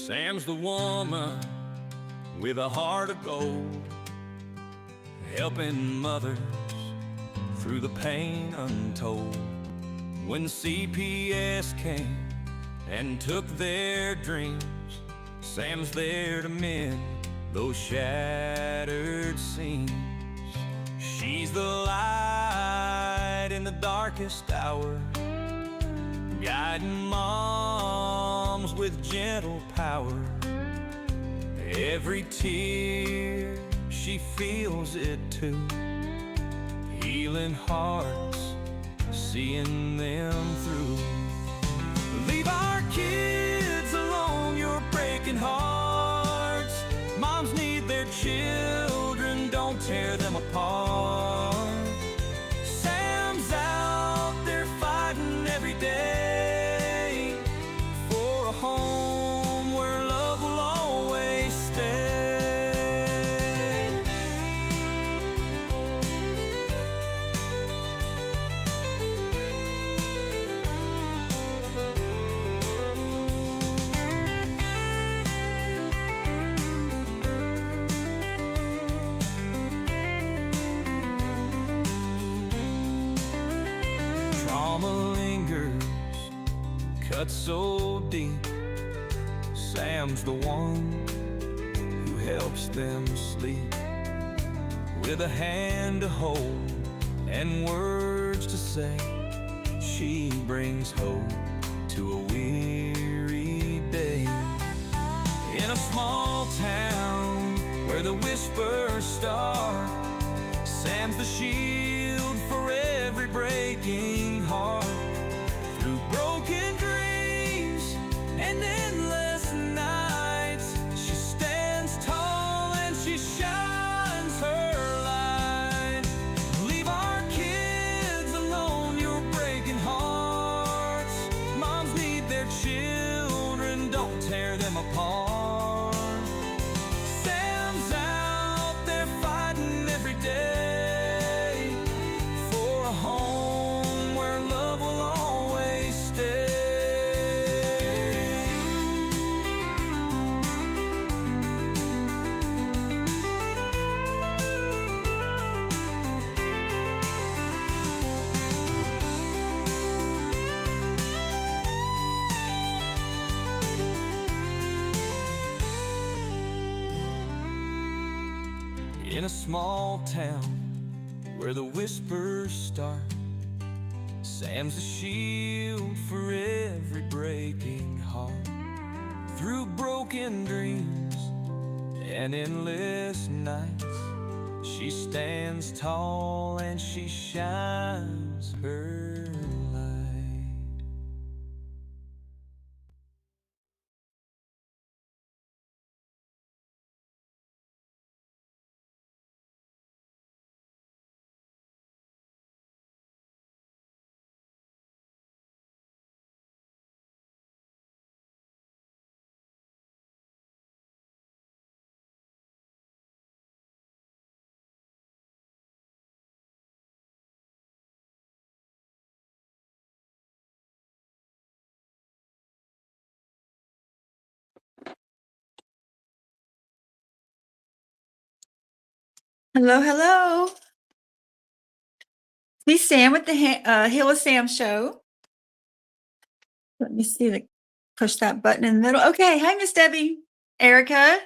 Sam's the woman with a heart of gold, helping mothers through the pain untold. When CPS came and took their dreams, Sam's there to mend those shattered seams. She's the light in the darkest hour, guiding moms with gentle power. Every tear, she feels it too, healing hearts, seeing them through. Leave our kids alone, you're breaking hearts. Moms need their children, don't tear them apart. Sam's out there fighting every day for a home where love will always stay. Trauma lingers, cut so deep. Sam's the one who helps them sleep. With a hand to hold and words to say, she brings hope to a weary day. In a small town where the whispers start, Sam's the shield for every breaking heart. Through broken dreams and endless nights, she stands tall and she shines her light. Leave our kids alone, you're breaking hearts. Moms need their children, don't tear them apart. Sam's out there fighting every day for a home where love will always stay. In a small town where the whispers start, Sam's a shield for every breaking heart. Through broken dreams and endless nights, she stands tall and she shines her light. Hello, hello. Me, Sam, with the Hill of Sam show. Let me see push that button in the middle. Okay, hi, Miss Debbie, Erica,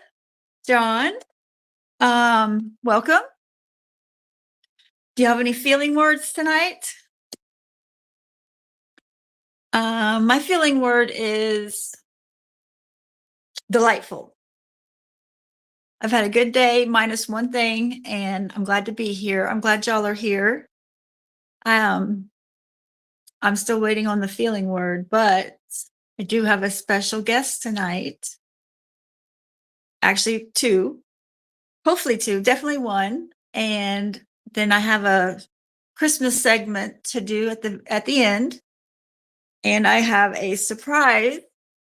John. Welcome. Do you have any feeling words tonight? My feeling word is delightful. I've had a good day, minus one thing, and I'm glad to be here. I'm glad y'all are here. I'm still waiting on the feeling word, but I do have a special guest tonight. Actually, two, hopefully two, definitely one. And then I have a Christmas segment to do at the end. And I have a surprise.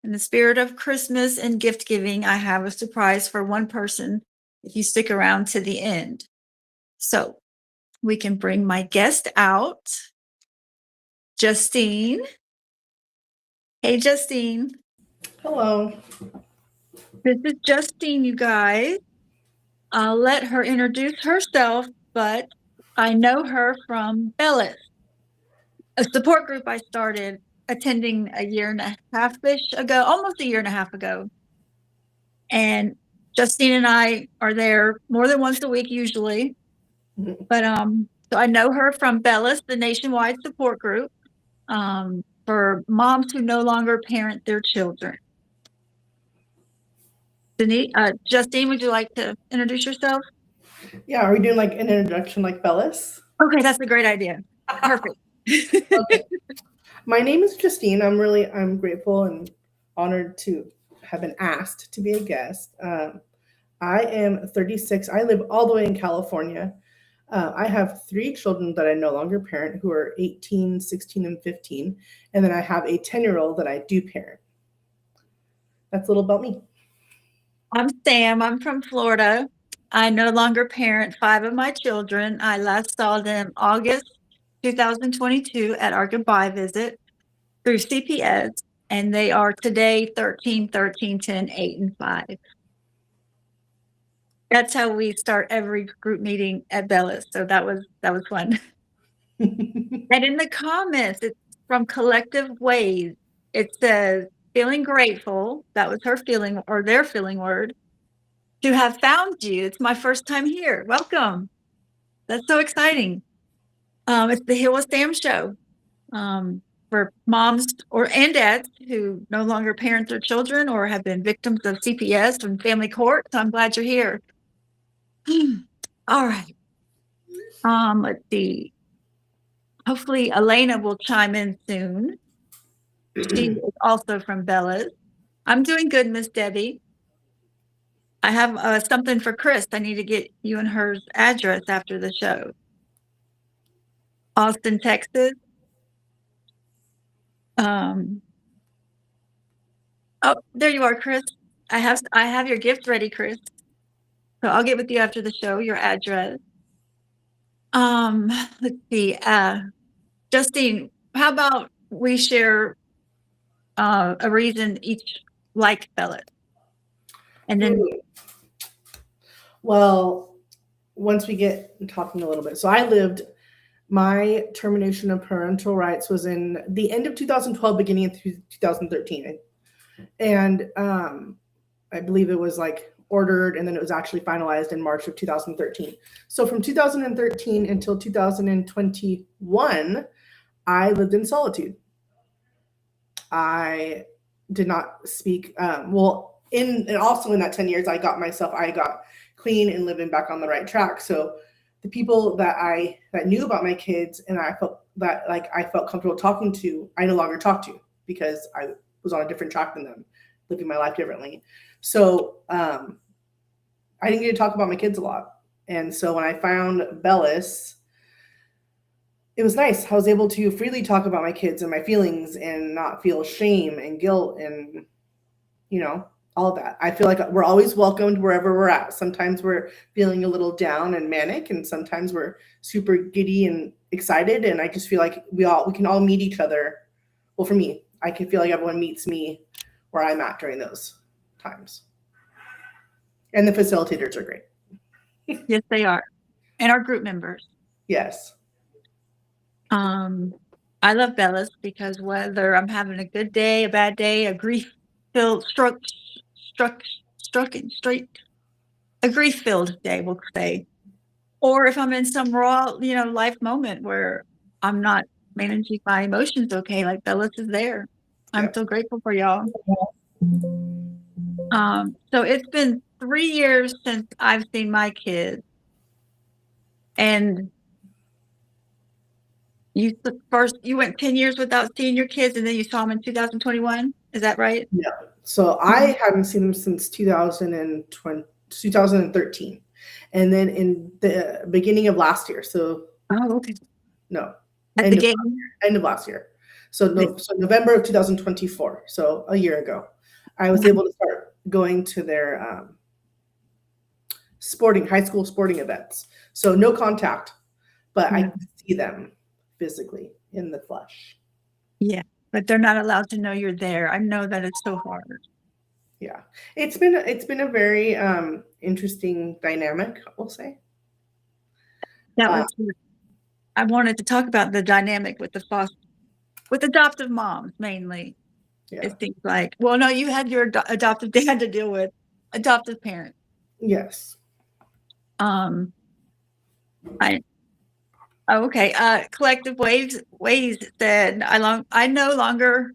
In the spirit of Christmas and gift giving, I have a surprise for one person if you stick around to the end. So we can bring my guest out. Justine. Hey, Justine. Hello. This is Justine, you guys. I'll let her introduce herself, but I know her from Bellis, a support group I started attending a year and a half-ish ago, almost a year and a half ago. And Justine and I are there more than once a week usually. But so I know her from Bellis, the nationwide support group for moms who no longer parent their children. Justine, would you like to introduce yourself? Yeah, are we doing like an introduction like Bellis? Okay, that's a great idea. Perfect. Okay. My name is Justine. I'm grateful and honored to have been asked to be a guest. I am 36. I live all the way in California. I have three children that I no longer parent who are 18, 16, and 15. And then I have a 10-year-old that I do parent. That's a little about me. I'm Sam. I'm from Florida. I no longer parent five of my children. I last saw them August 2022 at our goodbye visit through CPS, and they are today 13, 13, 10, 8, and 5. That's how we start every group meeting at Bellis. So that was fun. And in the comments, it's from Collective Ways. It says, feeling grateful. That was her feeling or their feeling word. To have found you. It's my first time here. Welcome. That's so exciting. It's the Hill with Sam show for moms and dads who no longer parent their children or have been victims of CPS and family court. So I'm glad you're here. All right. Let's see. Hopefully Elena will chime in soon. She is also from Bellas. I'm doing good, Miss Debbie. I have something for Chris. I need to get you and her address after the show. Austin, Texas. Oh, there you are, Chris. I have your gift ready, Chris. So I'll get with you after the show, your address. Let's see. Justine, how about we share a reason each like Bellet? And then Well, once we get talking a little bit. So my termination of parental rights was in the end of 2012, beginning of 2013. And I believe it was like ordered and then it was actually finalized in March of 2013. So from 2013 until 2021, I lived in solitude. I did not speak. And also in that 10 years, I got clean and living back on the right track. So the people that knew about my kids and I felt comfortable talking to, I no longer talk to because I was on a different track than them, living my life differently. So I didn't get to talk about my kids a lot. And so when I found Bellis, it was nice. I was able to freely talk about my kids and my feelings and not feel shame and guilt and, all of that. I feel like we're always welcomed wherever we're at. Sometimes we're feeling a little down and manic, and sometimes we're super giddy and excited. And I just feel like we can all meet each other. Well, for me, I can feel like everyone meets me where I'm at during those times. And the facilitators are great. Yes, they are. And our group members. Yes. I love Bellis because whether I'm having a good day, a bad day, a grief-filled a grief-filled day, we'll say, or if I'm in some raw, life moment where I'm not managing my emotions okay, like Bellis is there. I'm so grateful for y'all. So it's been 3 years since I've seen my kids, and you went 10 years without seeing your kids, and then you saw them in 2021. Is that right? Yeah. So I haven't seen them since 2013, and then in the beginning of last year. So okay. No, At the game. End of last year. So November of 2024. So a year ago, I was able to start going to their high school sporting events. So no contact, but I can see them physically in the flesh. Yeah, but they're not allowed to know you're there. I know that it's so hard. Yeah, it's been a very interesting dynamic, we'll say. That Uh, was, I wanted to talk about the dynamic with with adoptive moms mainly. yeah. It seems like, well, no, you had your adoptive dad to deal with, adoptive parents. Yes. Um, I oh, okay. Collective ways said I no longer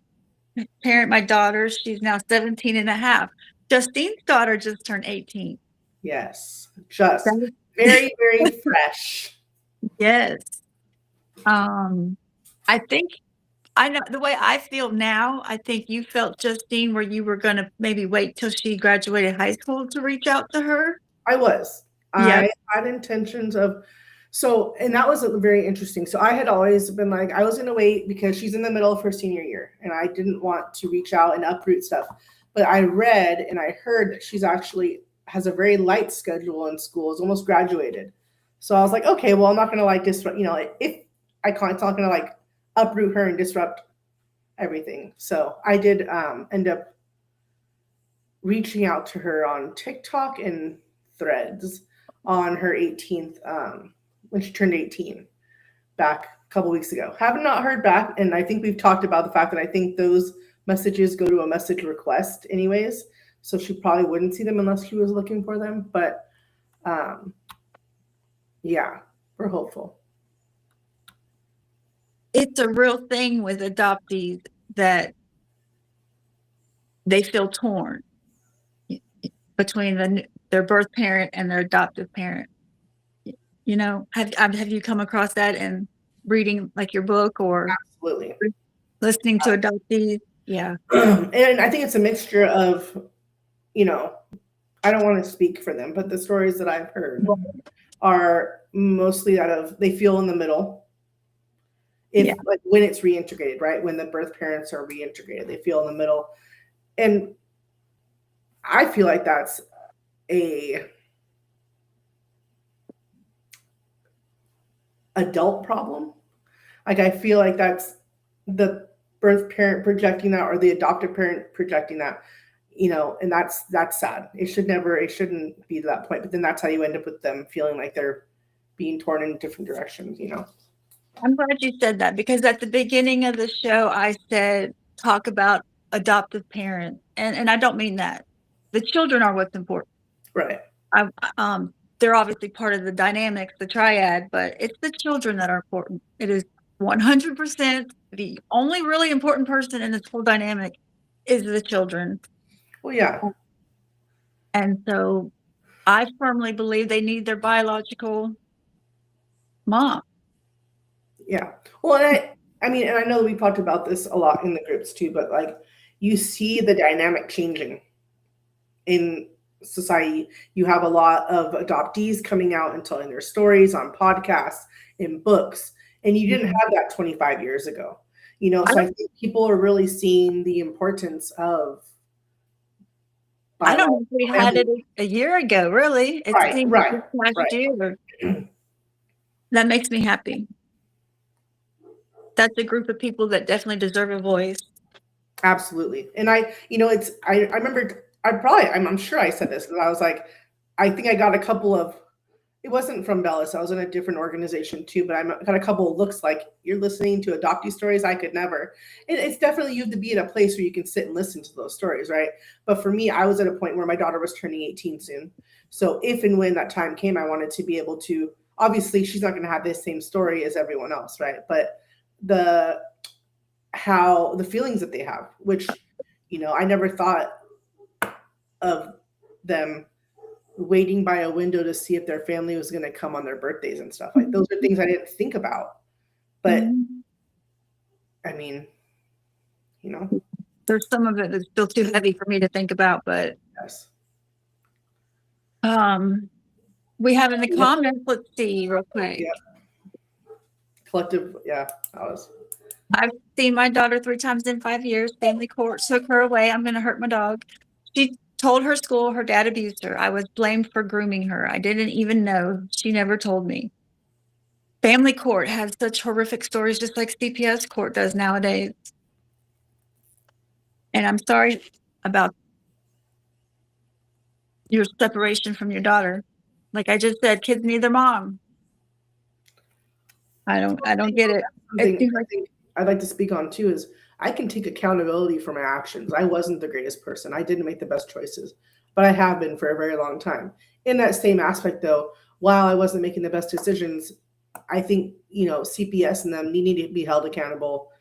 parent my daughter. She's now 17 and a half. Justine's daughter just turned 18. Yes. Just That very, very fresh. yes. Um, I think I know the way I feel now. I think you felt, Justine, where you were going to maybe wait till she graduated high school to reach out to her. I was. Yep. I had intentions of so, and that was very interesting. So I had always been like, I was going to wait because she's in the middle of her senior year and I didn't want to reach out and uproot stuff. But I read and I heard that she's actually has a very light schedule in school, is almost graduated. So I was like, okay, well, I'm not going to like disrupt, if I can't, it's not going to like uproot her and disrupt everything. So I did end up reaching out to her on TikTok and Threads on her 18th, when she turned 18 back a couple weeks ago. Have not heard back, and I think we've talked about the fact that I think those messages go to a message request anyways, so she probably wouldn't see them unless she was looking for them. But yeah, we're hopeful. It's a real thing with adoptees that they feel torn between their birth parent and their adoptive parent. You know, have you come across that in reading like your book or Absolutely. listening to adoptees? Yeah. And I think it's a mixture of, I don't want to speak for them, but the stories that I've heard are mostly out of they feel in the middle. Like when it's reintegrated, right? When the birth parents are reintegrated, they feel in the middle. And I feel like that's a adult problem. Like I feel like that's the birth parent projecting that or the adoptive parent projecting that, and that's sad. It shouldn't be to that point. But then that's how you end up with them feeling like they're being torn in different directions, I'm glad you said that because at the beginning of the show, I said, talk about adoptive parents. And I don't mean that. The children are what's important. Right. They're obviously part of the dynamics, the triad, but it's the children that are important. It is 100% the only really important person in this whole dynamic is the children. Well, yeah. And so I firmly believe they need their biological mom. Yeah. Well, and and I know we talked about this a lot in the groups too, but like you see the dynamic changing in society. You have a lot of adoptees coming out and telling their stories on podcasts, in books, and you didn't have that 25 years ago. So I think people are really seeing the importance of I don't know if we had it a year ago, really. It seems like this last year. That makes me happy. That's a group of people that definitely deserve a voice. Absolutely. And I remember I'm sure I said this, because I was like, I think I got a couple of, it wasn't from Bellis, I was in a different organization too, but I got a couple of looks like, you're listening to adoptee stories, I could never. And it's definitely, you have to be in a place where you can sit and listen to those stories, right? But for me, I was at a point where my daughter was turning 18 soon. So if and when that time came, I wanted to be able to, obviously she's not going to have the same story as everyone else, right? But the feelings that they have, which, I never thought of them waiting by a window to see if their family was going to come on their birthdays and stuff. Like those are things I didn't think about. But I mean, there's some of it that's still too heavy for me to think about, but yes. We have in the comments, let's see real quick. Yeah. Collective, yeah, I've seen my daughter 3 times in 5 years. Family court took her away. I'm going to hurt my dog. She told her school her dad abused her. I was blamed for grooming her. I didn't even know. She never told me. Family court has such horrific stories, just like CPS court does nowadays. And I'm sorry about your separation from your daughter. Like I just said, kids need their mom. I don't get it. It Something seems I like think I'd like to speak on too is I can take accountability for my actions. I wasn't the greatest person. I didn't make the best choices, but I have been for a very long time. In that same aspect, though, while I wasn't making the best decisions, I think CPS and them need to be held accountable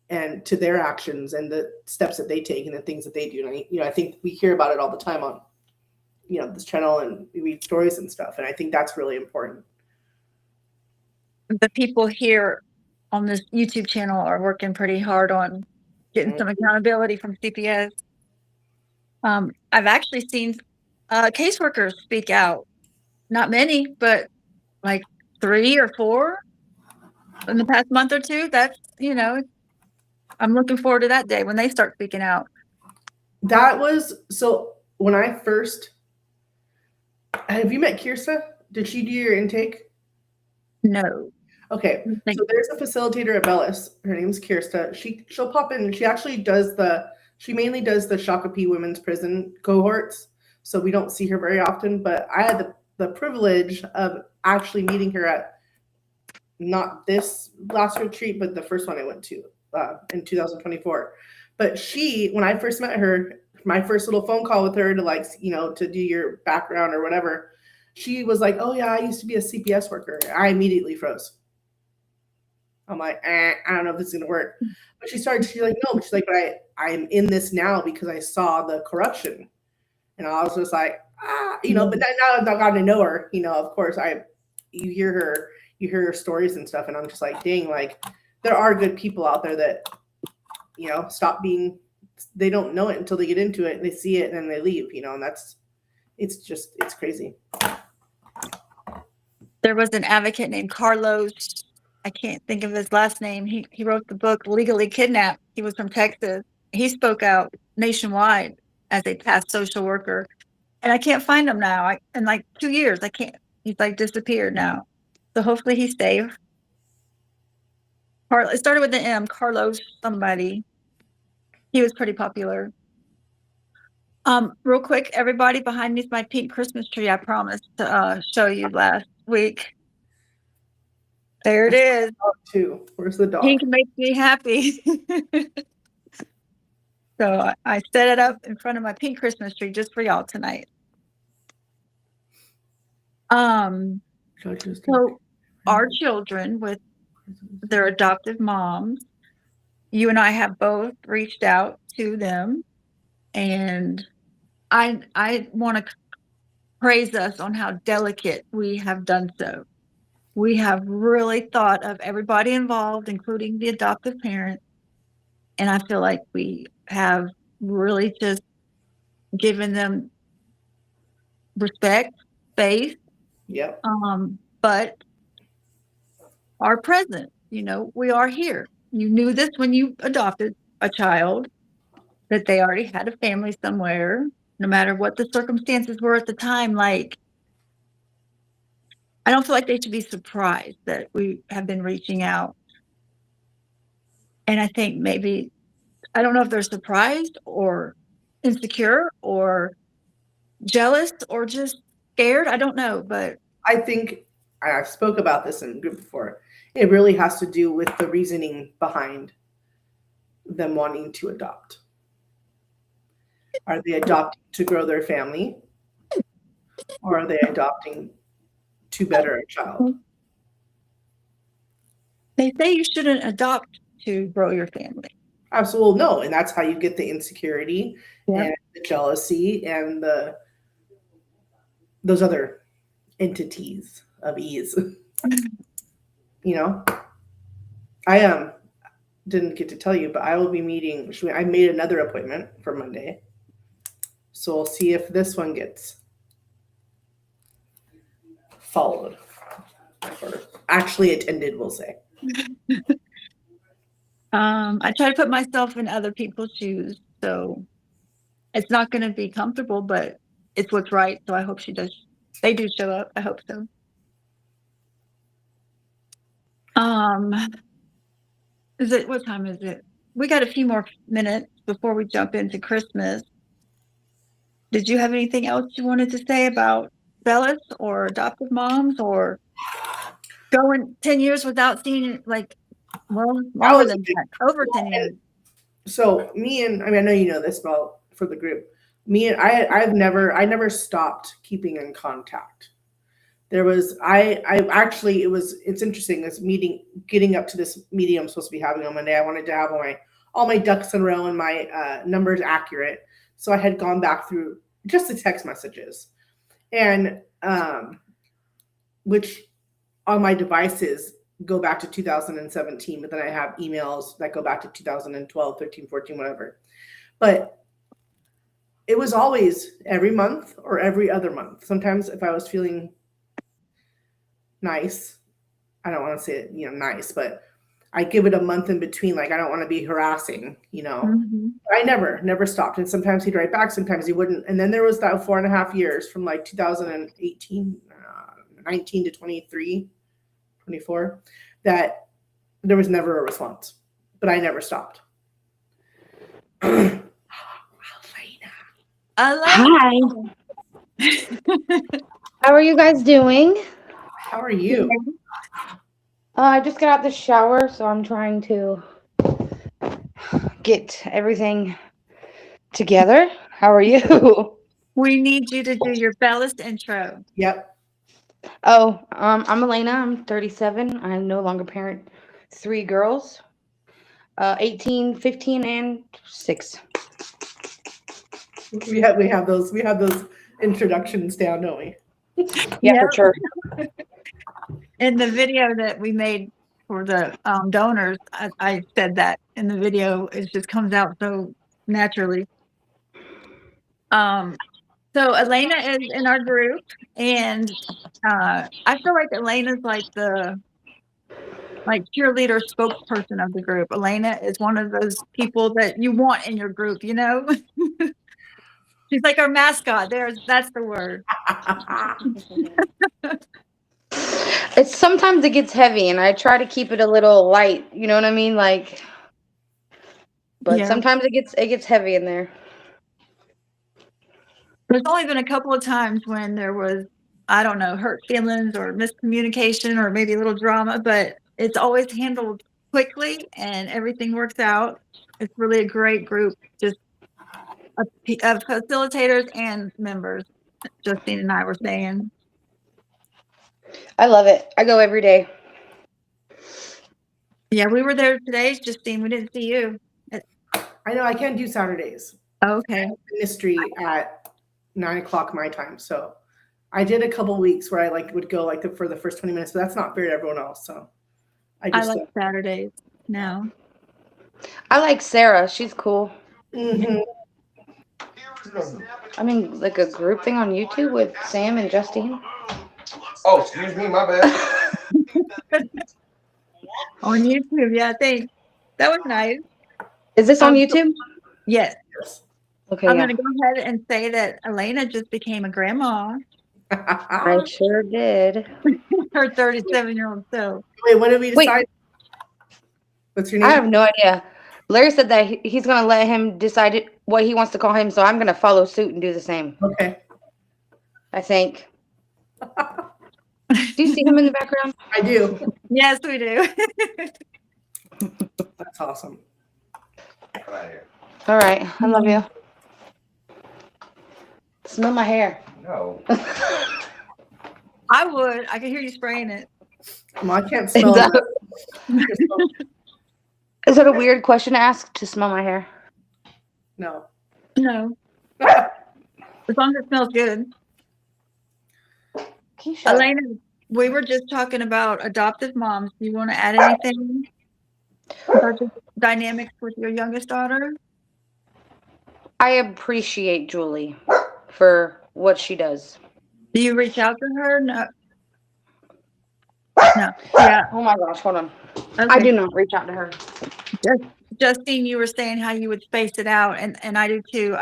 and to their actions and the steps that they take and the things that they do. And I think we hear about it all the time on this channel, and we read stories and stuff. And I think that's really important. the people here on this YouTube channel are working pretty hard on getting some accountability from CPS. I've actually seen caseworkers speak out. Not many, but like 3 or 4 in the past month or two. That's I'm looking forward to that day when they start speaking out. That was so when I first have you met Kirsta? Did she do your intake? No. Okay, so there's a facilitator at Bellis. Her name's Kirsta. She'll pop in. She mainly does the Shakopee Women's Prison cohorts. So we don't see her very often, but I had the privilege of actually meeting her at not this last retreat, but the first one I went to in 2024. But when I first met her, my first little phone call with her to do your background or whatever, she was like, "Oh yeah, I used to be a CPS worker." I immediately froze. I'm like, I don't know if this is gonna work. But she's like, no, she's like, but I'm in this now because I saw the corruption. And I was just like, but now I've gotten to know her, of course you hear her stories and stuff, and I'm just like, dang, like there are good people out there that, they don't know it until they get into it and they see it and then they leave, and it's crazy. There was an advocate named Carlos. I can't think of his last name. He wrote the book Legally Kidnapped. He was from Texas. He spoke out nationwide as a past social worker. And I can't find him now. In like 2 years, I can't. He's like disappeared now. So hopefully he's safe. It started with an M, Carlos somebody. He was pretty popular. Real quick, everybody, behind me is my pink Christmas tree I promised to show you last week. There it is. Too. Where's the dog? Pink makes me happy. So I set it up in front of my pink Christmas tree just for y'all tonight. So our children with their adoptive moms, you and I have both reached out to them, and I want to praise us on how delicate we have done so. We have really thought of everybody involved, including the adoptive parent, and I feel like we have really just given them respect, faith, Yep. but are present. We are here. You knew this when you adopted a child, that they already had a family somewhere, no matter what the circumstances were at the time. Like, I don't feel like they should be surprised that we have been reaching out. And I think maybe, I don't know if they're surprised or insecure or jealous or just scared. I don't know, but I think I spoke about this in group before. It really has to do with the reasoning behind them wanting to adopt. Are they adopting to grow their family, or are they adopting to better a child? They say you shouldn't adopt to grow your family. Absolutely no, and that's how you get the insecurity Yeah. and the jealousy and those other entities of ease. I didn't get to tell you, but I will be meeting. I made another appointment for Monday, so we'll see if this one gets followed or actually attended. We'll say. I try to put myself in other people's shoes, so it's not going to be comfortable, but it's what's right. So I hope they do show up. I hope so. What time is it? We got a few more minutes before we jump into Christmas. did you have anything else you wanted to say about Bellas or adoptive moms or going 10 years without seeing, like, well, That longer was a than big, that, over well, 10 years? so me and I mean I know you know this about for the group. Me and I never stopped keeping in contact. There was I actually it's interesting this meeting getting up to this meeting I'm supposed to be having on Monday. I wanted to have all my ducks in a row and my numbers accurate. So I had gone back through just the text messages and which on my devices go back to 2017, but then I have emails that go back to 2012, 13, 14, whatever. But it was always every month or every other month. Sometimes if I was feeling nice, I don't want to say it, nice, but I give it a month in between. Like I don't want to be harassing. Mm-hmm. I never stopped. And sometimes he'd write back, sometimes he wouldn't. And then there was that 4.5 years from like 2018, 19 to 23, 24, that there was never a response, but I never stopped. Elena. Hi. How are you guys doing? How are you? I just got out the shower, so I'm trying to get everything together. How are you? We need you to do your Bellas intro. Yep. Oh, I'm Elena. I'm 37. I no longer parent 3 girls, 18, 15, and 6. We have those introductions down, don't we? Yeah, Yep. for sure. In the video that we made for the donors, I said that in the video. It just comes out so naturally. So Elena is in our group, and I feel like Elena's like the cheerleader spokesperson of the group. Elena is one of those people that you want in your group, She's like our mascot. That's the word. It's sometimes it gets heavy, and I try to keep it a little light. You know what I mean? Like, but Yeah. sometimes it gets heavy in there. There's only been a couple of times when there was, I don't know, hurt feelings or miscommunication or maybe a little drama, but it's always handled quickly and everything works out. It's really a great group, just of facilitators and members. Justine and I were saying. I love it. I go every day. Yeah, we were there today, Justine. We didn't see you. I know I can't do Saturdays. Okay. Ministry at 9:00 my time. So I did a couple weeks where I would go for the first 20 minutes, but that's not fair to everyone else. So I like Saturdays now. I like Sarah. She's cool. Mhm. I mean, like a group thing on YouTube with Sam and Justine. Oh, excuse me, my bad. On YouTube, yeah, thanks. That was nice. Is this on YouTube? Yes. Okay, I'm yeah. going to go ahead and say that Elena just became a grandma. I sure did. Her 37-year-old self. Wait, what did we decide? What's your name? I have no idea. Larry said that he's going to let him decide what he wants to call him, so I'm going to follow suit and do the same. Okay. I think. Do you see him in the background? I do. Yes, we do. That's awesome. All right. I love you. Smell my hair. No. I would. I can hear you spraying it. Well, I can't smell it. Is that a weird question to ask, to smell my hair? No. No. As long as it smells good. Elena, we were just talking about adoptive moms. Do you want to add anything about the dynamics with your youngest daughter? I appreciate Julie for what she does. Do you reach out to her? No. No. Yeah. Oh my gosh, hold on. Okay. I do not reach out to her. Justine, you were saying how you would space it out, and I do too.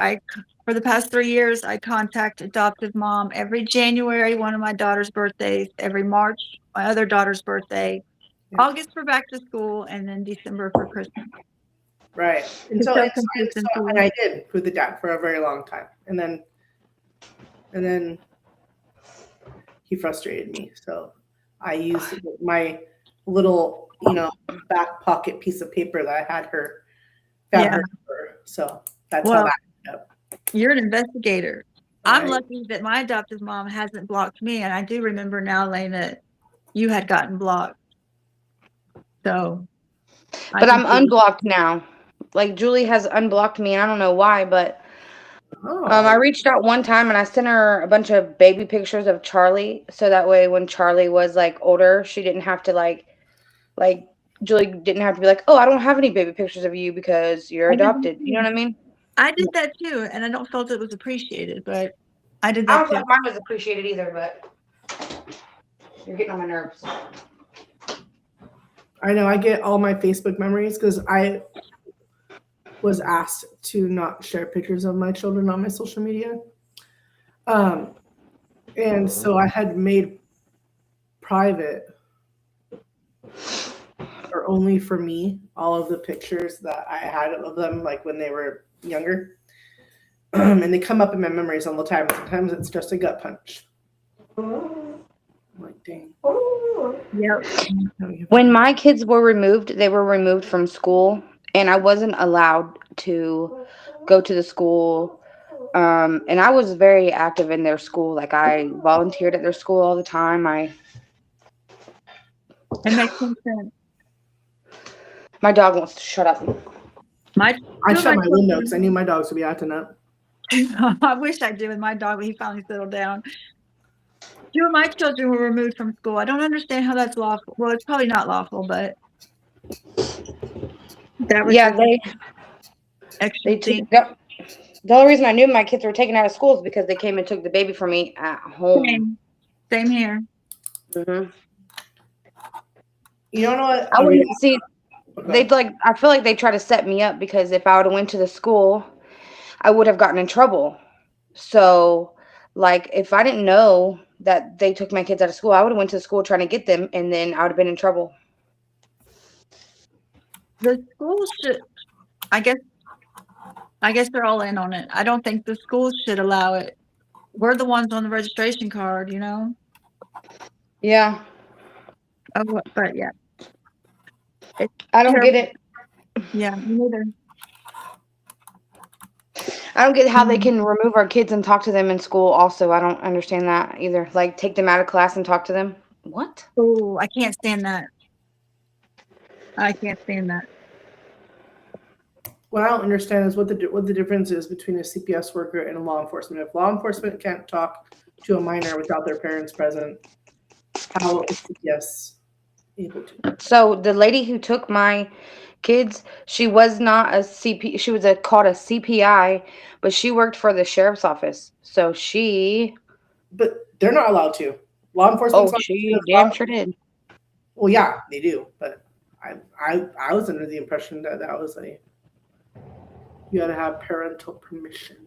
For the past 3 years, I contact adoptive mom every January, one of my daughter's birthdays, every March, my other daughter's birthday, August for back to school, and then December for Christmas. Right. And I did with the dad for a very long time. And then and then he frustrated me. So I used my little, back pocket piece of paper that I had her found Yeah. her number. So that's how Well, that ended up. you're an investigator. I'm Right. lucky that my adoptive mom hasn't blocked me, and I do remember now, Lane, that you had gotten blocked. So, But I'm unblocked now. Like Julie has unblocked me, and I don't know why, but I Oh, reached out one time and I sent her a bunch of baby pictures of Charlie, so that way when Charlie was like older, she didn't have to like Julie didn't have to be like, oh, I don't have any baby pictures of you because you're adopted. You know what I mean? I did that too, and I don't felt it was appreciated, but I did I that don't too. think mine was appreciated either, but you're getting on my nerves. I know. I get all my Facebook memories because I was asked to not share pictures of my children on my social media. And so I had made private or only for me all of the pictures that I had of them, like when they were younger. And they come up in my memories all the time. Sometimes it's just a gut punch. I'm like, dang. Yep. When my kids were removed, they were removed from school, and I wasn't allowed to go to the school. And I was very active in their school. Like I volunteered at their school all the time. It makes some sense. My dog wants to shut up. I shut my window because I knew my dogs would be acting up. I wish I did with my dog, but he finally settled down. Two of my children were removed from school. I don't understand how that's lawful. Well, it's probably not lawful, but that was Yeah, extra they thing. took. The only reason I knew my kids were taken out of school is because they came and took the baby from me at home. Same here. Mm-hmm. You don't know what? I wouldn't see. They'd like. I feel like they try to set me up because if I would have went to the school, I would have gotten in trouble. So, like, if I didn't know that they took my kids out of school, I would have went to the school trying to get them, and then I would have been in trouble. The schools should. I guess they're all in on it. I don't think the schools should allow it. We're the ones on the registration card, you know. Yeah. Oh, but yeah. I don't get it. Yeah, me neither. I don't get how they can remove our kids and talk to them in school also. I don't understand that either. Like, take them out of class and talk to them. What? Oh, I can't stand that. I can't stand that. What I don't understand is what the difference is between a CPS worker and a law enforcement. If law enforcement can't talk to a minor without their parents present, how is CPS able to? So the lady who took my kids, she was not a CP. She was called a CPI, but she worked for the sheriff's office. So she. But they're not allowed to. Law enforcement. Oh, she damn sure did. Well, yeah, they do. But I was under the impression that was you got to have parental permission.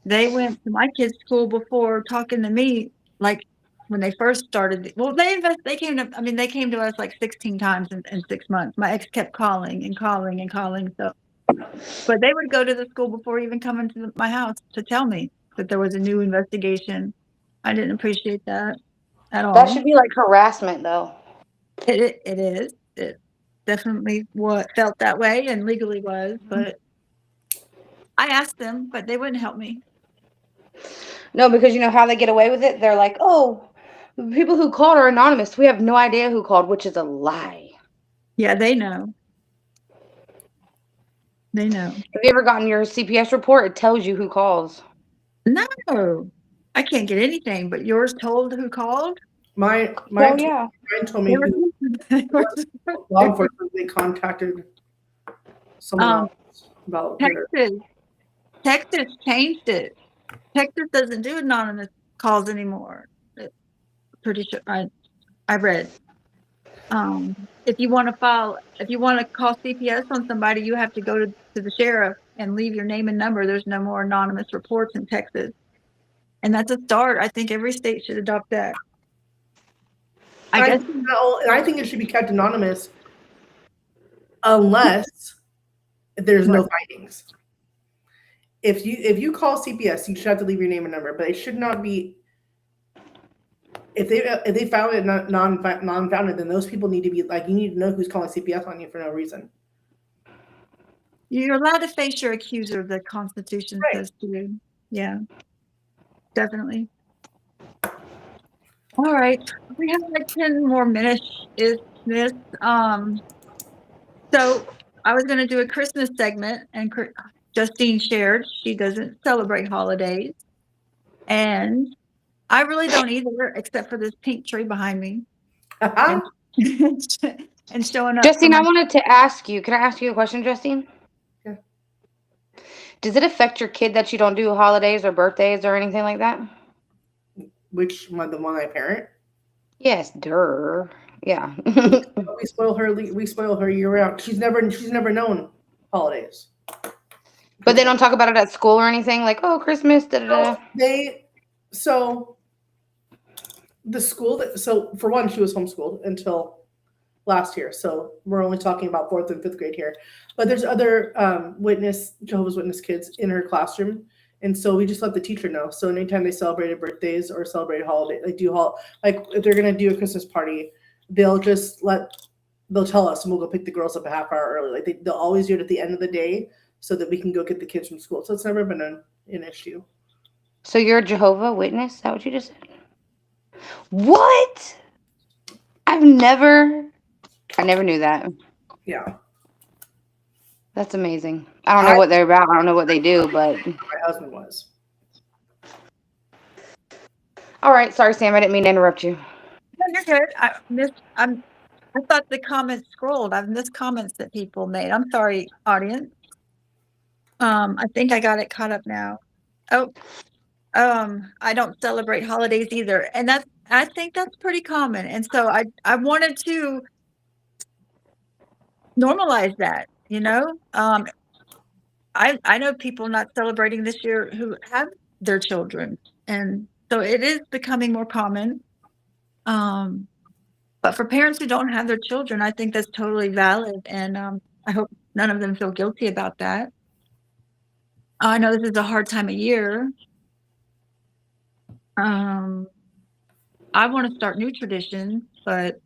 They went to my kids' school before talking to me, like when they first started. Well, they came to us like 16 times in 6 months. My ex kept calling and calling and calling. So, but they would go to the school before even coming to my house to tell me that there was a new investigation. I didn't appreciate that at all. That should be like harassment, though. It is. It definitely felt that way and legally was, but I asked them, but they wouldn't help me. No, because you know how they get away with it? They're like, oh, the people who called are anonymous. We have no idea who called, which is a lie. Yeah, they know. They know. Have you ever gotten your CPS report? It tells you who calls. No, I can't get anything, but yours told who called? Mine told me law enforcement they contacted someone else about Texas changed it. Texas doesn't do anonymous calls anymore. Pretty sure I read. If you want to call CPS on somebody, you have to go to the sheriff and leave your name and number. There's no more anonymous reports in Texas. And that's a start. I think every state should adopt that. I think it should be kept anonymous unless there's no findings. if you call CPS, you should have to leave your name and number, but it should not be. If they found it non-founded, then those people need to be like, you need to know who's calling CPS on you for no reason. You're allowed to face your accuser, the Constitution says to you. Yeah, definitely. All right, we have like 10 more minutes. Is this so I was going to do a Christmas segment, and Justine shared she doesn't celebrate holidays, and I really don't either, except for this pink tree behind me. And, and showing up. Justine, I wanted to ask you, can I ask you a question, Justine? Yeah. Does it affect your kid that you don't do holidays or birthdays or anything like that? Which one? The one I parent? Yes, yeah. We spoil her year round. She's never known holidays. But they don't talk about it at school or anything, like, oh, Christmas, da-da-da. So the school so for one, she was homeschooled until last year. So we're only talking about 4th and 5th grade here. But there's other Jehovah's Witness kids in her classroom. And so we just let the teacher know. So anytime they celebrated birthdays or celebrated holidays, like if they're gonna do a Christmas party, they'll tell us, and we'll go pick the girls up a half hour early. Like they'll always do it at the end of the day so that we can go get the kids from school. So it's never been an issue. So you're a Jehovah's Witness? Is that what you just said? What? I never knew that. Yeah. That's amazing. I don't know what they're about. I don't know what they do, but my husband was. All right. Sorry, Sam. I didn't mean to interrupt you. No, you're good. I thought the comments scrolled. I've missed comments that people made. I'm sorry, audience. I think I got it caught up now. Oh, I don't celebrate holidays either, and I think that's pretty common. And so I wanted to normalize that. I know people not celebrating this year who have their children, and so it is becoming more common. But for parents who don't have their children, I think that's totally valid, and I hope none of them feel guilty about that. I know this is a hard time of year. I want to start new traditions, but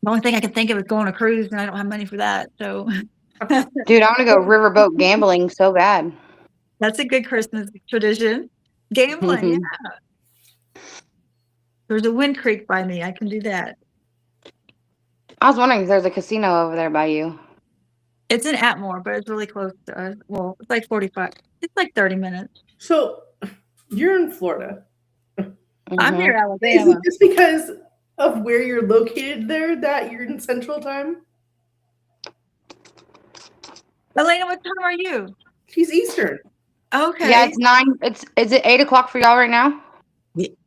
the only thing I can think of is going on a cruise, and I don't have money for that. So, dude, I want to go riverboat gambling so bad. That's a good Christmas tradition. Gambling, yeah. There's a Wind Creek by me. I can do that. I was wondering if there's a casino over there by you. It's in Atmore, but it's really close to us. Well, it's like 45. It's like 30 minutes. So you're in Florida. I'm near Alabama. Is it just because of where you're located there that you're in Central Time? Elena, what time are you? She's Eastern. Okay. Yeah, it's 9. Is it 8 o'clock for y'all right now?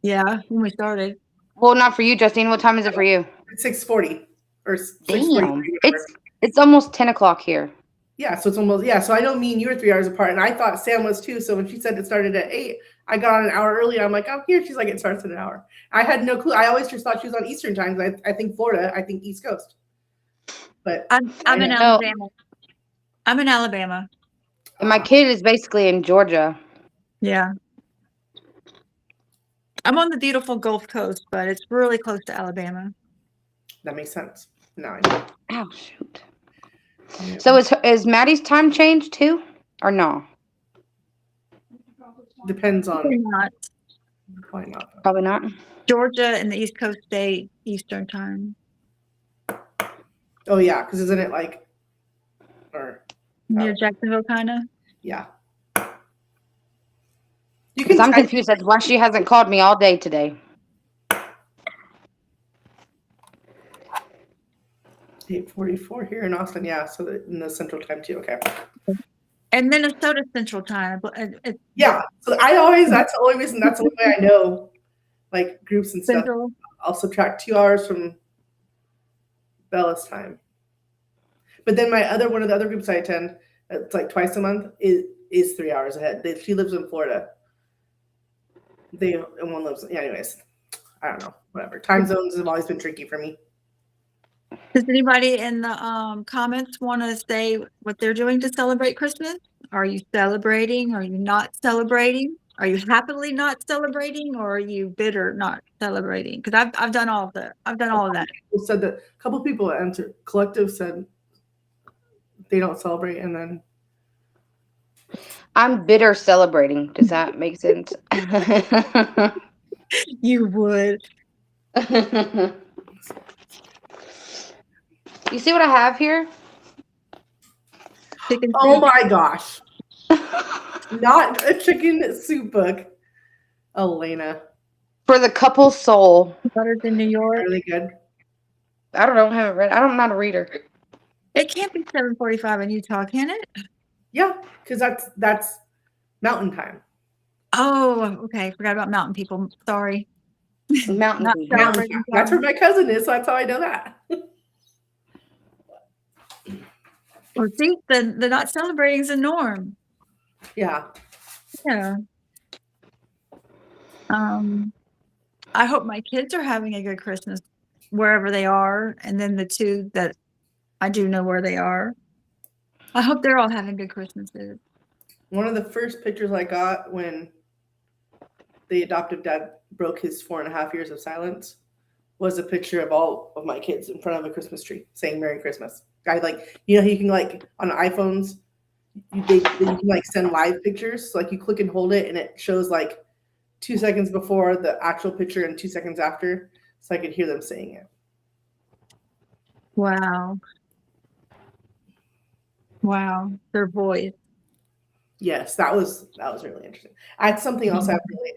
Yeah, when we started. Well, not for you, Justine. What time is it for you? It's 6:40 or 6:40. It's almost 10 o'clock here. Yeah, so it's almost So I know me and you are 3 hours apart, and I thought Sam was too. So when she said it started at 8, I got on an hour early. I'm like, I'm here. She's like, it starts in an hour. I had no clue. I always just thought she was on Eastern time. I think Florida. I think East Coast. But I'm in Alabama. I'm in Alabama. And my kid is basically in Georgia. Yeah. I'm on the beautiful Gulf Coast, but it's really close to Alabama. That makes sense. No, I know. Oh, shoot. Yeah. So is Maddie's time changed too, or no? Depends on. Probably not. Probably not. Probably not. Georgia and the East Coast stay Eastern time. Oh yeah, because isn't it like, or near Jacksonville, kind of? Yeah. Because I'm confused. That's why she hasn't called me all day today. 8:44 here in Austin. Yeah, so in the Central Time too. Okay. And Minnesota Central Time. Yeah. So that's the only reason. That's the only way I know, like groups and stuff. Central. I'll subtract 2 hours from Bella's time. But then one of the other groups I attend, it's like twice a month, is 3 hours ahead. She lives in Florida. One lives. Yeah, anyways, I don't know. Whatever. Time zones have always been tricky for me. Does anybody in the comments want to say what they're doing to celebrate Christmas? Are you celebrating? Are you not celebrating? Are you happily not celebrating, or are you bitter not celebrating? Because I've done all of that. I've done all of that. People said that a couple people answered. Collective said they don't celebrate, and then I'm bitter celebrating. Does that make sense? You would. You see what I have here? Chicken oh soup. my gosh, not a chicken soup book, Elena. For the couple soul. Butters in New York. Really good. I don't know. I haven't read. I'm not a reader. It can't be 7:45 in Utah, can it? Yeah, because that's mountain time. Oh, okay. Forgot about mountain people. Sorry. Mountain Not Dew. Mountain celebrating time. That's where my cousin is, so that's how I know that. Well, see, the not celebrating is a norm. Yeah. Yeah. I hope my kids are having a good Christmas wherever they are, and then the two that I do know where they are. I hope they're all having good Christmases. One of the first pictures I got when the adoptive dad broke his 4.5 years of silence was a picture of all of my kids in front of a Christmas tree saying Merry Christmas. I you can on iPhones, you can send live pictures. So you click and hold it and it shows 2 seconds before the actual picture and 2 seconds after. So I could hear them saying it. Wow. Wow. Their voice. Yes, that was really interesting. That's something else I really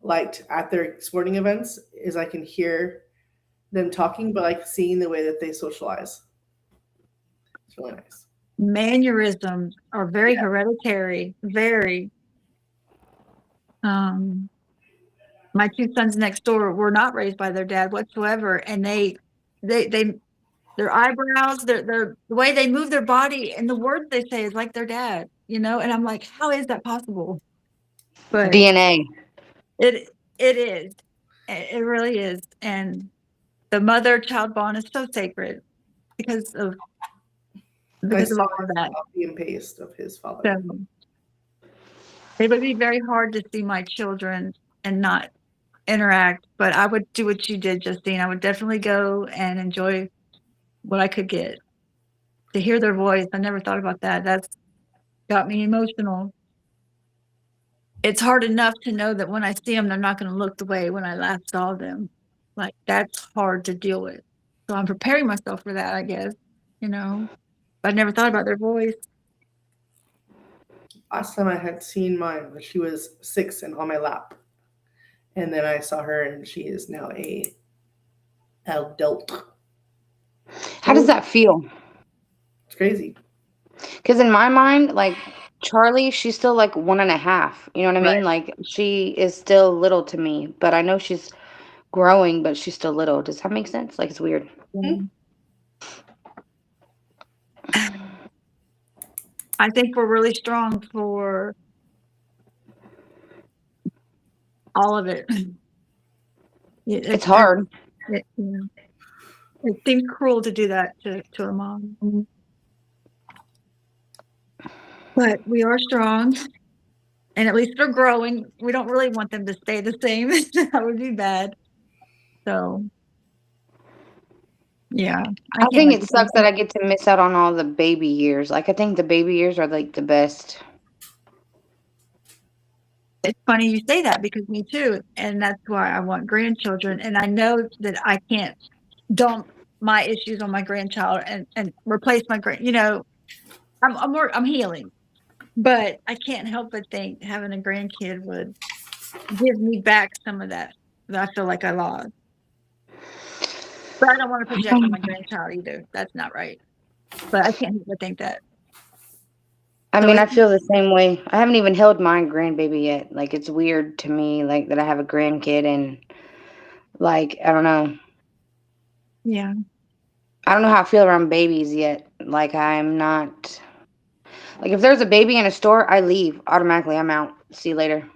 liked at their sporting events is I can hear them talking, but seeing the way that they socialize. It's really nice. Mannerisms are very hereditary. Very. My two sons next door were not raised by their dad whatsoever, and their eyebrows, the way they move their body, and the words they say is like their dad, and I'm like, how is that possible? But DNA. it is. It really is. And the mother-child bond is so sacred because of all of that. Copy and paste of his father. So it would be very hard to see my children and not interact, but I would do what you did, Justine. I would definitely go and enjoy what I could get. To hear their voice, I never thought about that. That's got me emotional. It's hard enough to know that when I see them, they're not going to look the way when I last saw them. That's hard to deal with. So I'm preparing myself for that, I guess. I never thought about their voice. Last time I had seen mine, she was 6 and on my lap. And then I saw her and she is now a adult. How does that feel? It's crazy. Because in my mind, Charlie, she's still 1.5. You know what I mean? She is still little to me, but I know she's growing, but she's still little. Does that make sense? It's weird. Mm-hmm. I think we're really strong for all of it. It's hard. It seems cruel to do that to a mom. But we are strong, and at least they're growing. We don't really want them to stay the same. That would be bad. So, yeah. I think it sucks that I get to miss out on all the baby years. I think the baby years are the best. It's funny you say that because me too. And that's why I want grandchildren. And I know that I can't dump my issues on my grandchild and replace my I'm healing, but I can't help but think having a grandkid would give me back some of that I feel like I lost. But I don't want to project on my grandchild either. That's not right. But I can't help but think that. I mean, I feel the same way. I haven't even held my grandbaby yet. It's weird to me, that I have a grandkid and, I don't know. Yeah. I don't know how I feel around babies yet. I'm not. If there's a baby in a store, I leave automatically. I'm out. See you later.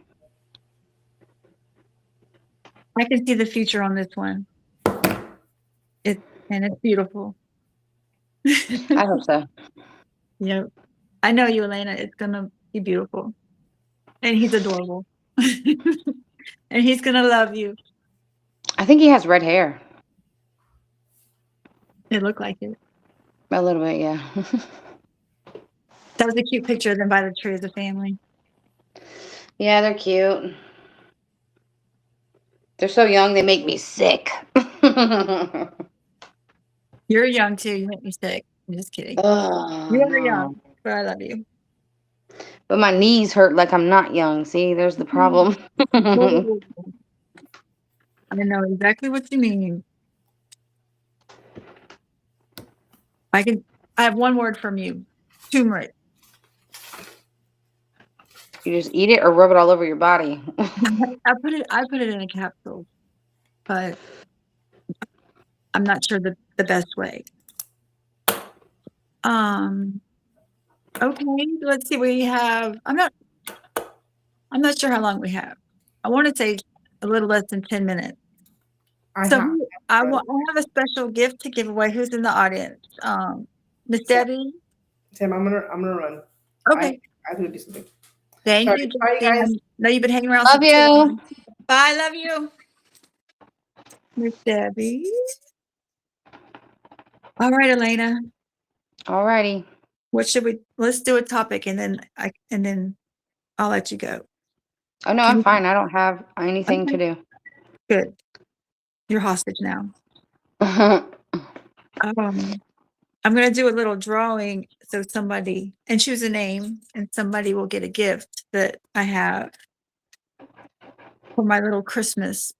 I can see the future on this one. and it's beautiful. I hope so. Yep. I know you, Elena. It's gonna be beautiful. And he's adorable. And he's gonna love you. I think he has red hair. It looked like it. A little bit, yeah. That was a cute picture of them by the tree as a family. Yeah, they're cute. They're so young, they make me sick. You're young too. You make me sick. I'm just kidding. Oh, You're no. young, but I love you. But my knees hurt like I'm not young. See, there's the problem. I know exactly what you mean. I have one word from you. Turmeric. You just eat it or rub it all over your body. I put it in a capsule, but I'm not sure the best way. Okay, let's see. We have I'm not sure how long we have. I want to say a little less than 10 minutes. I have a special gift to give away. Who's in the audience? Miss Debbie. Sam, I'm gonna run. Okay. I have to do something. Thank Sorry. you, Bye, guys. No, you've been hanging around. Love you. Bye, love you. Miss Debbie. All right, Elena. All righty. What should we? Let's do a topic, and then I'll let you go. Oh no, I'm fine. I don't have anything to do. Good. You're hostage now. I'm going to do a little drawing, so somebody and choose a name, and somebody will get a gift that I have for my little Christmas.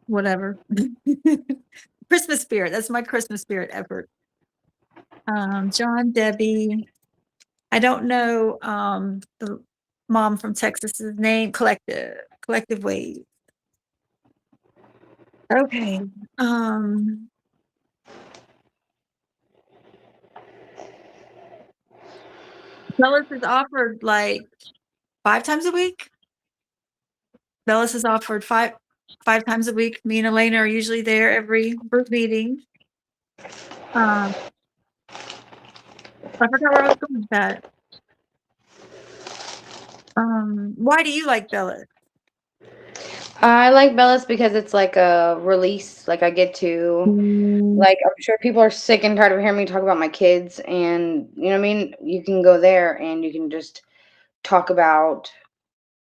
Whatever. Christmas spirit. That's my Christmas spirit effort. John, Debbie. I don't know the mom from Texas's name. Collective Wave. Okay. Bellis is offered like 5 times a week. Bellis is offered five times a week. Me and Elena are usually there every group meeting. I forgot where I was going with that. Why do you like Bellis? I like Bellis because it's like a release. Like I get to, like, I'm sure people are sick and tired of hearing me talk about my kids, and you know what I mean? You can go there and you can just talk about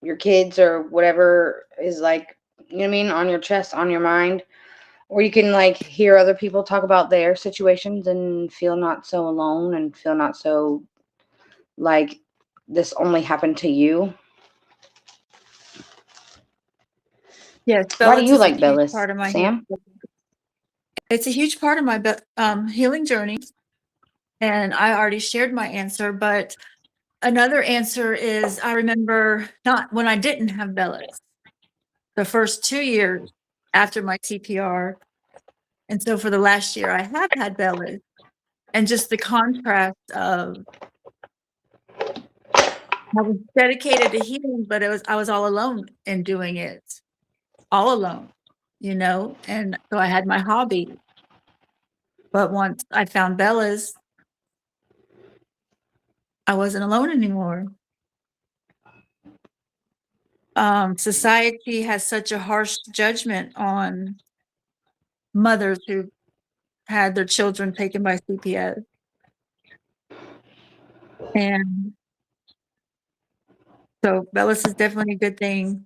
your kids or whatever is like, you know what I mean, on your chest, on your mind. Or you can like hear other people talk about their situations and feel not so alone and feel not so like this only happened to you. Yes. Why do you like Bellis? Bellis, Sam? It's a huge part of my healing journey, and I already shared my answer. But another answer is I remember not when I didn't have Bellis, the first 2 years after my TPR, and so for the last year I have had Bellis, and just the contrast of I was dedicated to healing, but I was all alone in doing it, all alone, and so I had my hobby. But once I found Bellis, I wasn't alone anymore. Society has such a harsh judgment on mothers who had their children taken by CPS. And so Bellis is definitely a good thing.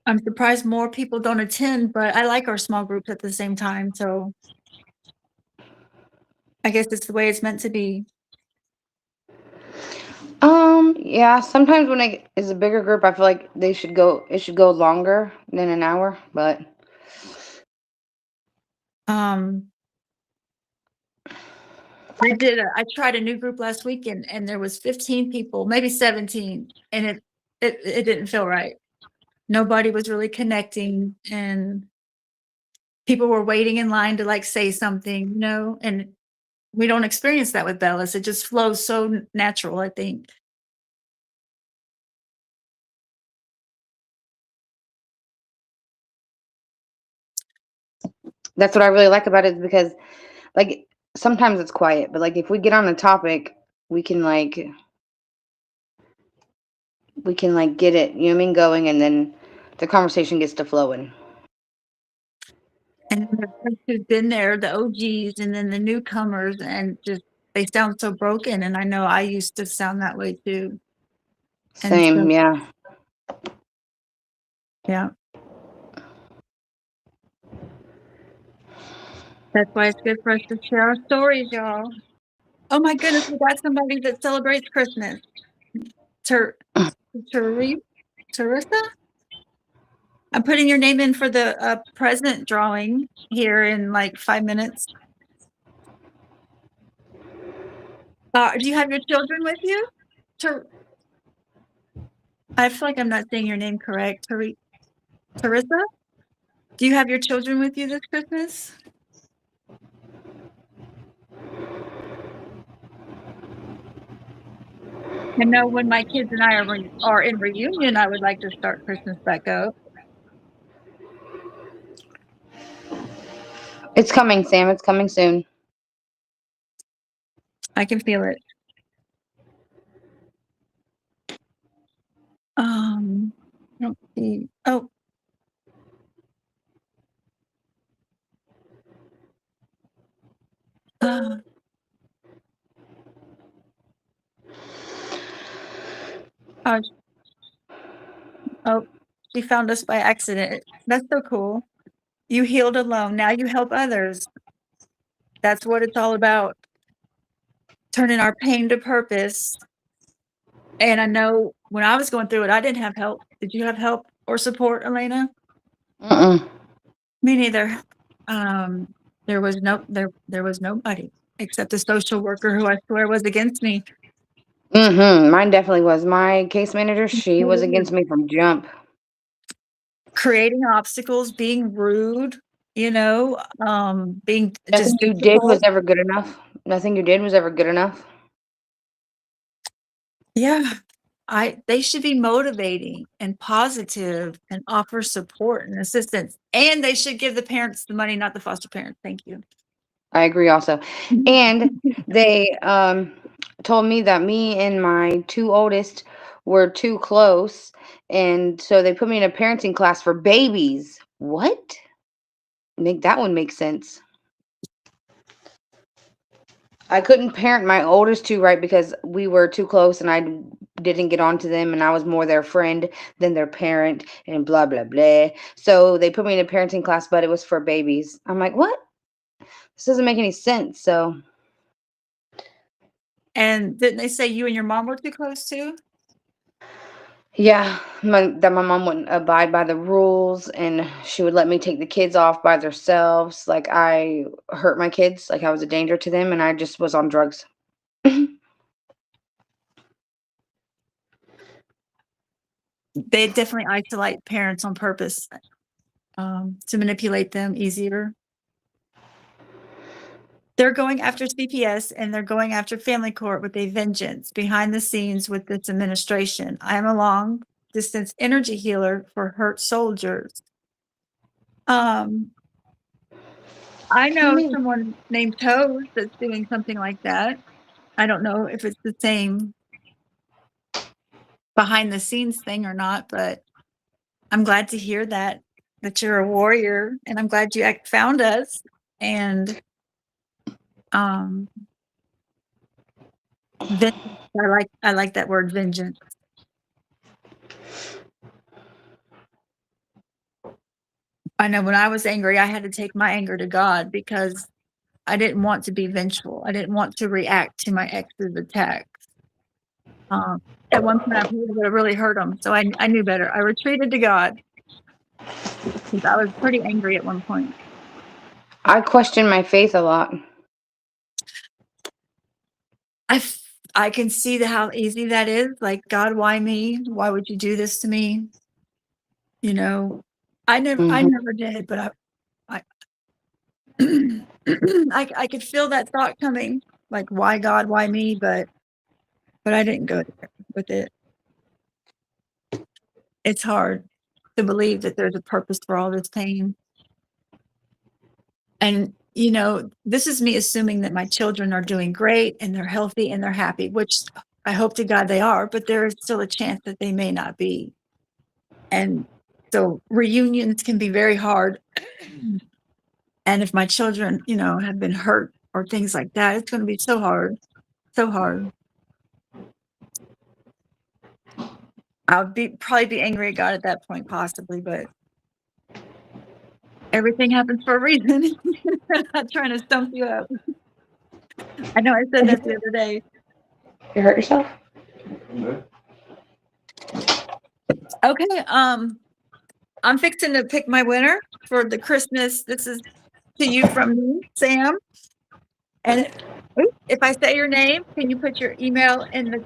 I'm surprised more people don't attend, but I like our small groups at the same time. So I guess it's the way it's meant to be. Yeah, sometimes when it is a bigger group, I feel like it should go longer than an hour, but I tried a new group last week and there was 15 people, maybe 17, and it didn't feel right. Nobody was really connecting, and people were waiting in line to like say something, and we don't experience that with Bellis. It just flows so natural, I think. That's what I really like about it, is because like sometimes it's quiet, but like if we get on a topic, we can like get it, you know what I mean, going, and then the conversation gets to flowing. And the folks who've been there, the OGs, and then the newcomers, and just they sound so broken. And I know I used to sound that way too. And Same, so, yeah. yeah, that's why it's good for us to share our stories, y'all. Oh my goodness, we got somebody that celebrates Christmas. Teresa? I'm putting your name in for the present drawing here in like 5 minutes. Do you have your children with you? I feel like I'm not saying your name correct. Teresa? Do you have your children with you this Christmas? I know when my kids and I are in reunion, I would like to start Christmas back up. It's coming, Sam. It's coming soon. I can feel it. Let's see. Oh. Oh, she found us by accident. That's so cool. You healed alone. Now you help others. That's what it's all about. Turning our pain to purpose. And I know when I was going through it, I didn't have help. Did you have help or support, Elena? Mm-mm. Me neither. There was nobody except the social worker who I swear was against me. Mine definitely was. My case manager, she was against me from jump. Creating obstacles, being rude, being Nothing just you did was difficult. ever good enough. Nothing you did was ever good enough. Yeah. They should be motivating and positive and offer support and assistance. And they should give the parents the money, not the foster parents. Thank you. I agree also. And they told me that me and my two oldest were too close, and so they put me in a parenting class for babies. What? That would make sense. I couldn't parent my oldest two right because we were too close and I didn't get on to them, and I was more their friend than their parent and blah blah blah. So they put me in a parenting class, but it was for babies. I'm like, what? This doesn't make any sense. So And didn't they say you and your mom were too close too? yeah, that my mom wouldn't abide by the rules, and she would let me take the kids off by themselves. Like I hurt my kids, like I was a danger to them, and I just was on drugs. They definitely isolate parents on purpose to manipulate them easier. They're going after CPS and they're going after family court with a vengeance behind the scenes with this administration. I am a long distance energy healer for hurt soldiers. I know someone named Toes that's doing something like that. I don't know if it's the same behind the scenes thing or not, but I'm glad to hear that you're a warrior, and I'm glad you found us. And vengeance, I like that word, vengeance. I know when I was angry, I had to take my anger to God because I didn't want to be vengeful. I didn't want to react to my ex's attacks. At one point, I would have really hurt him, so I knew better. I retreated to God because I was pretty angry at one point. I question my faith a lot. I can see how easy that is. Like, God, why me? Why would you do this to me? You know, I never did, but I I could feel that thought coming. Like, why God? Why me? But I didn't go there with it. It's hard to believe that there's a purpose for all this pain. And, this is me assuming that my children are doing great and they're healthy and they're happy, which I hope to God they are, but there is still a chance that they may not be. And so reunions can be very hard. And if my children, have been hurt or things like that, it's going to be so hard, so hard. I'll probably be angry at God at that point, possibly, but everything happens for a reason. I'm not trying to stump you up. I know I said that the other day. You hurt yourself? Okay, I'm fixing to pick my winner for the Christmas. This is to you from me, Sam. And if I say your name, can you put your email in the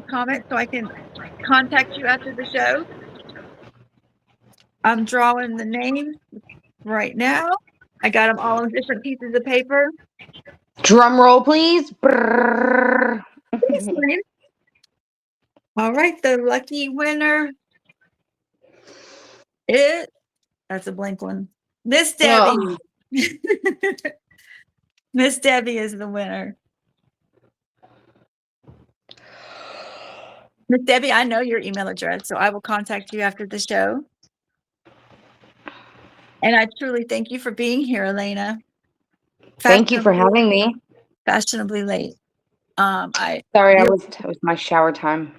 comment so I can contact you after the show? I'm drawing the names right now. I got them all on different pieces of paper. Drum roll, please. Brrr. All right, the lucky winner that's a blank one. Miss Debbie. Oh. Miss Debbie is the winner. Miss Debbie, I know your email address, so I will contact you after the show. And I truly thank you for being here, Elena. Thank you for having me. Fashionably late. Sorry, it was my shower time.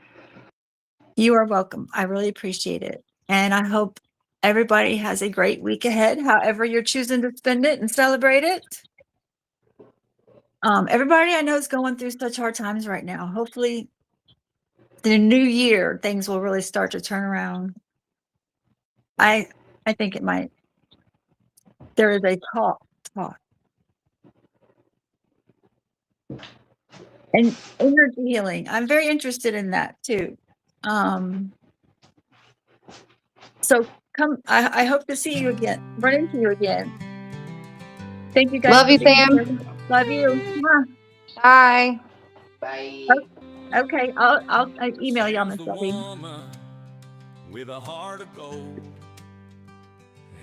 You are welcome. I really appreciate it. And I hope everybody has a great week ahead, however you're choosing to spend it and celebrate it. Everybody I know is going through such hard times right now. Hopefully the new year, things will really start to turn around. I think it might. There is a talk. And energy healing. I'm very interested in that too. So come, I hope to see you again, run into you again. Thank you guys. Love you, Sam. Love you. Bye. Bye. Okay, I'll email y'all, Miss The Debbie. woman with a heart of gold,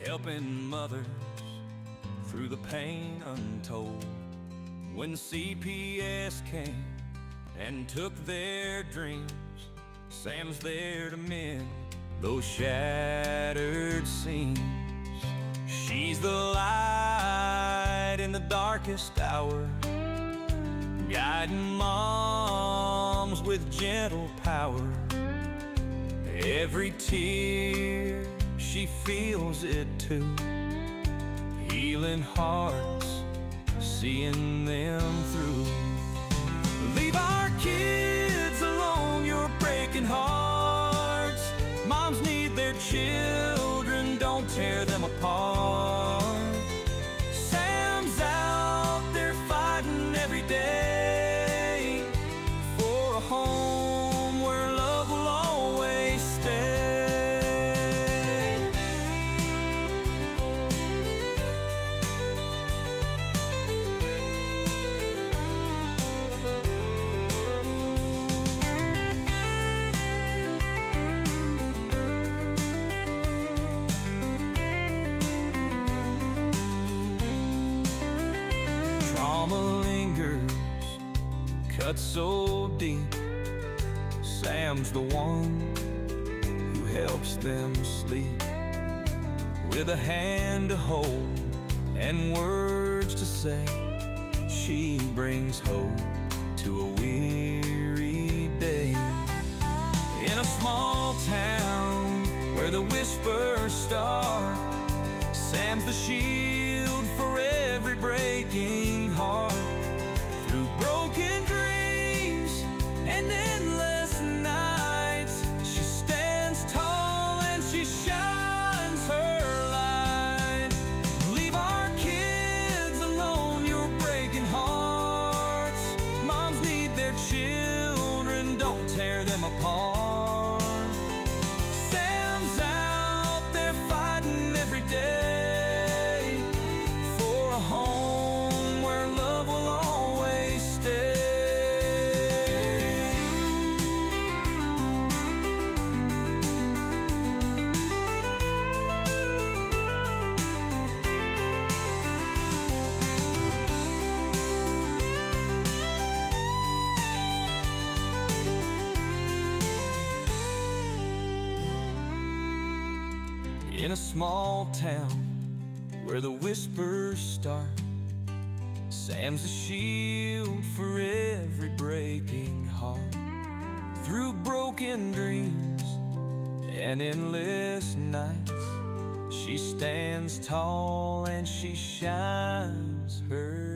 helping mothers through the pain untold. When CPS came and took their dreams, Sam's there to mend those shattered seams. She's the light in the darkest hour, guiding moms with gentle power. Every tear, she feels it too, healing hearts, seeing them through. Leave our kids alone, you're breaking hearts. Moms need their children, don't tear them apart. Sam's out there fighting every day for a home where love will always stay. Cut so deep, Sam's the one who helps them sleep. With a hand to hold and words to say, she brings hope to a weary day. In a small town where the whispers start, Sam's the shield for every breaking heart. Through broken dreams and endless nights, she stands tall and she shines her light. Leave our kids alone, you're breaking hearts. In a small town where the whispers start, Sam's a shield for every breaking heart. Through broken dreams and endless nights, she stands tall and she shines her